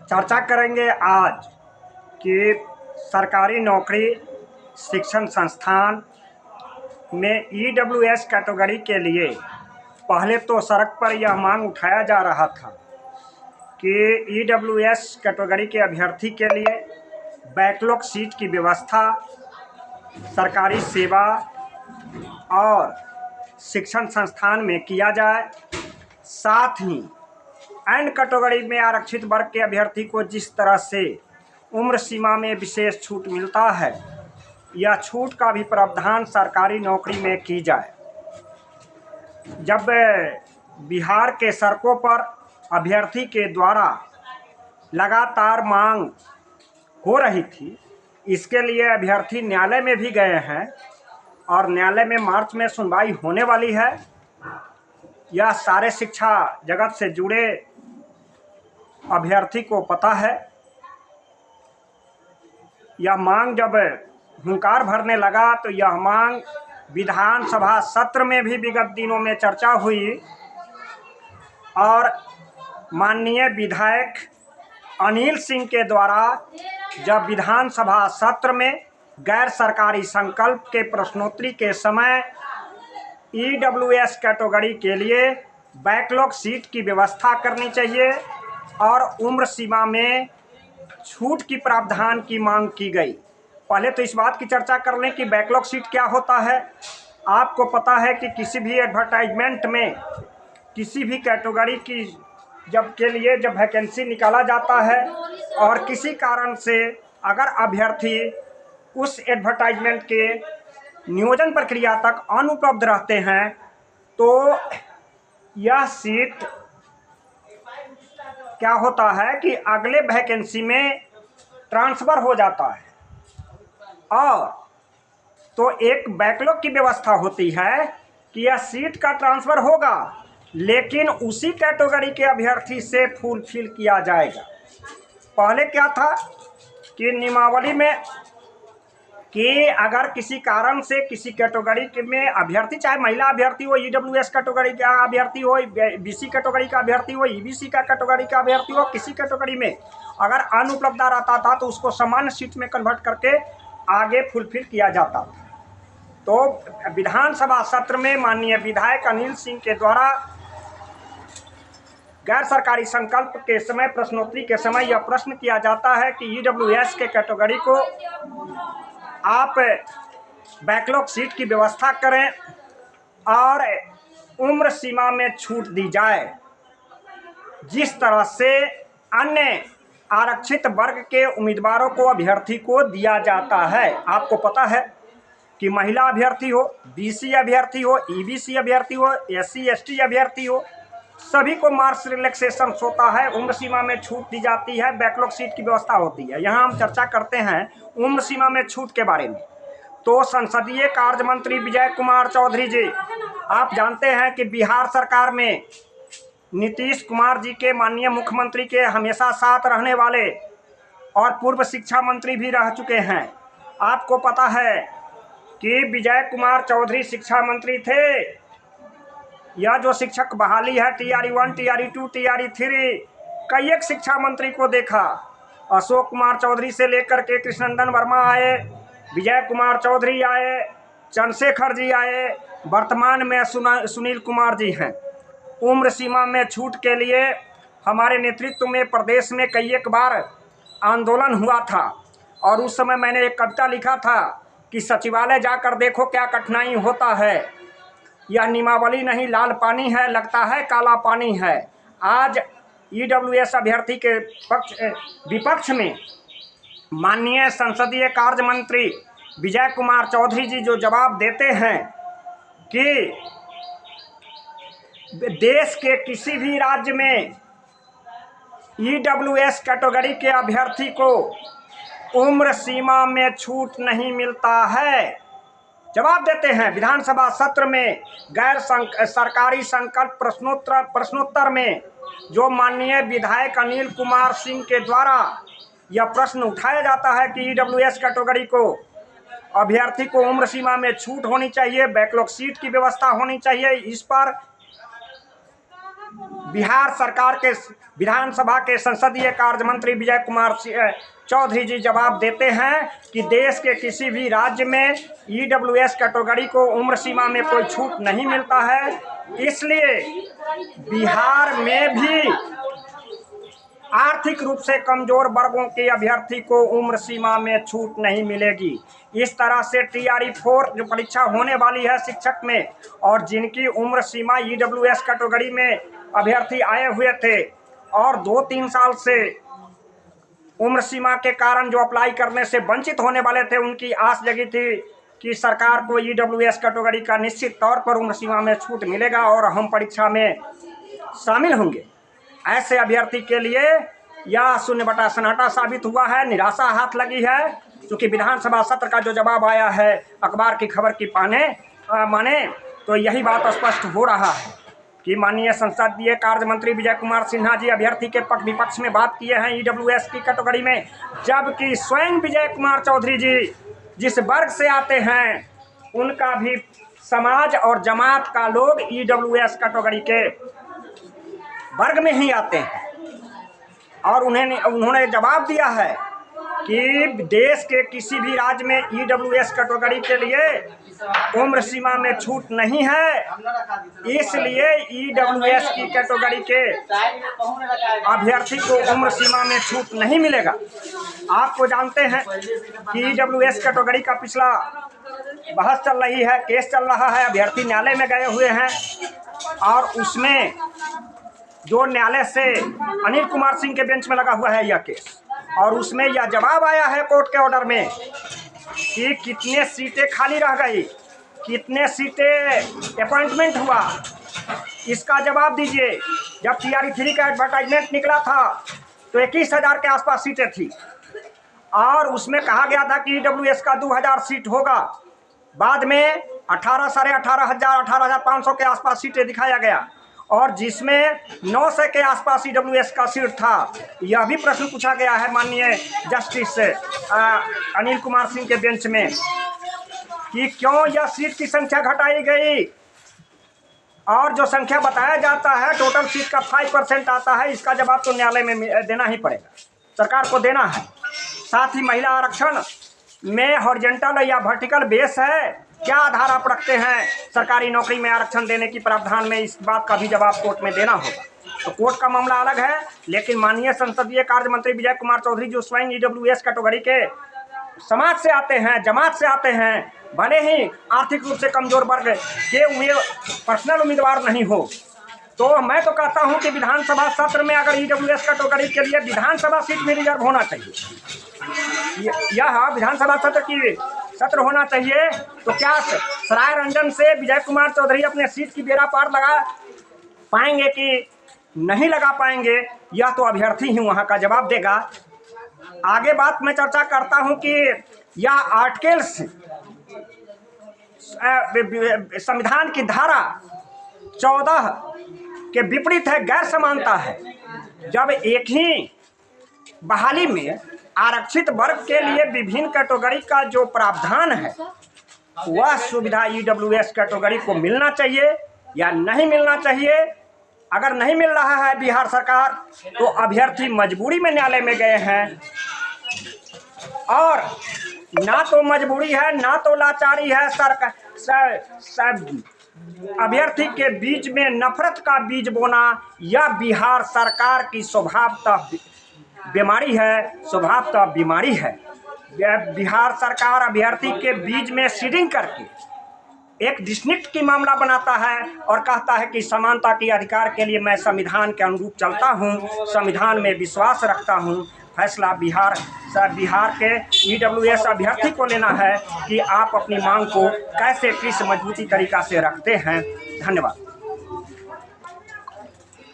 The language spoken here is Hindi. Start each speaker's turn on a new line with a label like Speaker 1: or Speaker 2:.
Speaker 1: चर्चा करेंगे आज कि सरकारी नौकरी शिक्षण संस्थान में ईडब्ल्यूएस कैटेगरी के लिए पहले तो सड़क पर यह मांग उठाया जा रहा था कि ईडब्ल्यूएस कैटेगरी के अभ्यर्थी के लिए बैकलॉग सीट की व्यवस्था सरकारी सेवा और शिक्षण संस्थान में किया जाए। साथ ही एंड कैटेगरी में आरक्षित वर्ग के अभ्यर्थी को जिस तरह से उम्र सीमा में विशेष छूट मिलता है, यह छूट का भी प्रावधान सरकारी नौकरी में की जाए। जब बिहार के सड़कों पर अभ्यर्थी के द्वारा लगातार मांग हो रही थी, इसके लिए अभ्यर्थी न्यायालय में भी गए हैं और न्यायालय में मार्च में सुनवाई होने वाली है। यह सारे शिक्षा जगत से जुड़े अभ्यर्थी को पता है। यह मांग जब हुंकार भरने लगा तो यह मांग विधानसभा सत्र में भी विगत दिनों में चर्चा हुई और माननीय विधायक अनिल सिंह के द्वारा जब विधानसभा सत्र में गैर सरकारी संकल्प के प्रश्नोत्तरी के समय ईडब्ल्यूएस कैटेगरी के लिए बैकलॉग सीट की व्यवस्था करनी चाहिए और उम्र सीमा में छूट की प्रावधान की मांग की गई। पहले तो इस बात की चर्चा कर लें कि बैकलॉग सीट क्या होता है। आपको पता है कि किसी भी एडवर्टाइजमेंट में किसी भी कैटेगरी की जब वैकेंसी निकाला जाता है और किसी कारण से अगर अभ्यर्थी उस एडवर्टाइजमेंट के नियोजन प्रक्रिया तक अनुपलब्ध रहते हैं तो यह सीट क्या होता है कि अगले वैकेंसी में ट्रांसफ़र हो जाता है और तो एक बैकलॉग की व्यवस्था होती है कि यह सीट का ट्रांसफ़र होगा, लेकिन उसी कैटेगरी के अभ्यर्थी से फुलफिल किया जाएगा। पहले क्या था कि नियमावली में कि अगर किसी कारण से किसी कैटेगरी में अभ्यर्थी, चाहे महिला अभ्यर्थी हो, ईडब्ल्यूएस कैटेगरी का अभ्यर्थी हो, बीसी कैटेगरी का अभ्यर्थी हो, ईबीसी का कैटेगरी का अभ्यर्थी हो, किसी कैटेगरी में अगर अनुपलब्धता रहता था तो उसको सामान्य सीट में कन्वर्ट करके आगे फुलफिल किया जाता था। तो विधानसभा सत्र में माननीय विधायक अनिल सिंह के द्वारा गैर सरकारी संकल्प के समय प्रश्नोत्तरी के समय यह प्रश्न किया जाता है कि ईडब्ल्यूएस के कैटेगरी को आप बैकलॉग सीट की व्यवस्था करें और उम्र सीमा में छूट दी जाए, जिस तरह से अन्य आरक्षित वर्ग के उम्मीदवारों को अभ्यर्थी को दिया जाता है। आपको पता है कि महिला अभ्यर्थी हो, बीसी अभ्यर्थी हो, ईबीसी अभ्यर्थी हो, एससी एसटी अभ्यर्थी हो, सभी को मार्क्स रिलैक्सेशन होता है, उम्र सीमा में छूट दी जाती है, बैकलॉग सीट की व्यवस्था होती है। यहाँ हम चर्चा करते हैं उम्र सीमा में छूट के बारे में। तो संसदीय कार्य मंत्री विजय कुमार चौधरी जी, आप जानते हैं कि बिहार सरकार में नीतीश कुमार जी के माननीय मुख्यमंत्री के हमेशा साथ रहने वाले और पूर्व शिक्षा मंत्री भी रह चुके हैं। आपको पता है कि विजय कुमार चौधरी शिक्षा मंत्री थे। यह जो शिक्षक बहाली है टीआरई 1, टीआरई 2, टीआरई 3, कई एक शिक्षा मंत्री को देखा। अशोक कुमार चौधरी से लेकर के कृष्णनंदन वर्मा आए, विजय कुमार चौधरी आए, चंद्रशेखर जी आए, वर्तमान में सुनील कुमार जी हैं। उम्र सीमा में छूट के लिए हमारे नेतृत्व में प्रदेश में कई एक बार आंदोलन हुआ था और उस समय मैंने एक कविता लिखा था कि सचिवालय जाकर देखो क्या कठिनाई होता है, यह नियमावली नहीं लाल पानी है, लगता है काला पानी है। आज ईडब्ल्यूएस अभ्यर्थी के विपक्ष में माननीय संसदीय कार्य मंत्री विजय कुमार चौधरी जी जो जवाब देते हैं कि देश के किसी भी राज्य में ईडब्ल्यूएस कैटेगरी के अभ्यर्थी को उम्र सीमा में छूट नहीं मिलता है, जवाब देते हैं विधानसभा सत्र में गैर सरकारी संकल्प प्रश्नोत्तर में जो माननीय विधायक अनिल कुमार सिंह के द्वारा यह प्रश्न उठाया जाता है कि ईडब्ल्यूएस कैटेगरी को अभ्यर्थी को उम्र सीमा में छूट होनी चाहिए, बैकलॉग सीट की व्यवस्था होनी चाहिए। इस पर बिहार सरकार के विधानसभा के संसदीय कार्य मंत्री विजय कुमार चौधरी जी जवाब देते हैं कि देश के किसी भी राज्य में ईडब्ल्यूएस कैटेगरी को उम्र सीमा में कोई छूट नहीं मिलता है, इसलिए बिहार में भी आर्थिक रूप से कमजोर वर्गों के अभ्यर्थी को उम्र सीमा में छूट नहीं मिलेगी। इस तरह से TRE-4 जो परीक्षा होने वाली है शिक्षक में, और जिनकी उम्र सीमा ईडब्ल्यूएस कैटेगरी में अभ्यर्थी आए हुए थे और 2-3 साल से उम्र सीमा के कारण जो अप्लाई करने से वंचित होने वाले थे, उनकी आस जगी थी कि सरकार को ईडब्ल्यूएस कैटेगरी का निश्चित तौर पर उम्र सीमा में छूट मिलेगा और हम परीक्षा में शामिल होंगे। ऐसे अभ्यर्थी के लिए यह शून्य बटा सन्नाटा साबित हुआ है, निराशा हाथ लगी है, क्योंकि विधानसभा सत्र का जो जवाब आया है अखबार की खबर की माने तो यही बात स्पष्ट हो रहा है कि माननीय संसदीय कार्य मंत्री विजय कुमार सिन्हा जी अभ्यर्थी के पक्ष विपक्ष में बात किए हैं ईडब्ल्यूएस की कैटेगरी में, जबकि स्वयं विजय कुमार चौधरी जी जिस वर्ग से आते हैं उनका भी समाज और जमात का लोग ईडब्ल्यूएस कैटेगरी के वर्ग में ही आते हैं। और उन्होंने जवाब दिया है कि देश के किसी भी राज्य में ईडब्ल्यूएस कैटेगरी के लिए उम्र सीमा में छूट नहीं है, इसलिए ईडब्ल्यूएस की कैटेगरी के अभ्यर्थी को उम्र सीमा में छूट नहीं मिलेगा। आपको जानते हैं कि ईडब्ल्यूएस कैटेगरी का पिछला बहस चल रही है, केस चल रहा है, अभ्यर्थी न्यायालय में गए हुए हैं और उसमें जो न्यायालय से अनिल कुमार सिंह के बेंच में लगा हुआ है यह केस, और उसमें यह जवाब आया है कोर्ट के ऑर्डर में कि कितने सीटें खाली रह गई, कितने सीटें अपॉइंटमेंट हुआ, इसका जवाब दीजिए। जब TRE-3 का एडवर्टाइजमेंट निकला था तो 21,000 के आसपास सीटें थी और उसमें कहा गया था कि ईडब्ल्यूएस का 2,000 सीट होगा। बाद में 18, 18,500, 18,500 के आसपास सीटें दिखाया गया और जिसमें 900 के आसपास ईडब्ल्यूएस का सीट था। यह भी प्रश्न पूछा गया है माननीय जस्टिस अनिल कुमार सिंह के बेंच में कि क्यों यह सीट की संख्या घटाई गई, और जो संख्या बताया जाता है टोटल सीट का 5% आता है, इसका जवाब तो न्यायालय में देना ही पड़ेगा, सरकार को देना है। साथ ही महिला आरक्षण में हॉरिजॉन्टल या वर्टिकल बेस है, क्या आधार आप रखते हैं सरकारी नौकरी में आरक्षण देने की प्रावधान में, इस बात का भी जवाब कोर्ट में देना होगा। तो कोर्ट का मामला अलग है, लेकिन माननीय संसदीय कार्य मंत्री विजय कुमार चौधरी जो स्वयं ईडब्ल्यूएस कैटेगरी के समाज से आते हैं, जमात से आते हैं, भले ही आर्थिक रूप से कमजोर वर्ग के पर्सनल उम्मीदवार नहीं हो, तो मैं तो कहता हूं कि विधानसभा सत्र में अगर ईडब्ल्यूएस कैटेगरी के लिए विधानसभा सीट में रिजर्व होना चाहिए, यह विधानसभा सत्र होना चाहिए। तो क्या सराय रंजन से विजय कुमार चौधरी अपने सीट की बेड़ा पार लगा पाएंगे कि नहीं लगा पाएंगे, यह तो अभ्यर्थी ही वहां का जवाब देगा। आगे बात मैं चर्चा करता हूं कि यह आर्टिकल्स संविधान की धारा 14 के विपरीत है, गैर समानता है। जब एक ही बहाली में आरक्षित वर्ग के लिए विभिन्न कैटेगरी का जो प्रावधान है वह सुविधा ईडब्ल्यूएस कैटेगरी को मिलना चाहिए या नहीं मिलना चाहिए। अगर नहीं मिल रहा है बिहार सरकार, तो अभ्यर्थी मजबूरी में न्यायालय में गए हैं, और ना तो मजबूरी है ना तो लाचारी है। अभ्यर्थी के बीच में नफरत का बीज बोना यह बिहार सरकार की स्वभावतः बीमारी है, स्वभावतः बीमारी है। बिहार सरकार अभ्यर्थी के बीच में सीडिंग करके एक डिस्ट्रिक्ट की मामला बनाता है और कहता है कि समानता के अधिकार के लिए मैं संविधान के अनुरूप चलता हूं, संविधान में विश्वास रखता हूं। फैसला बिहार के ईडब्ल्यूएस अभ्यर्थी को लेना है कि आप अपनी मांग को कैसे किस मजबूती तरीका से रखते हैं। धन्यवाद।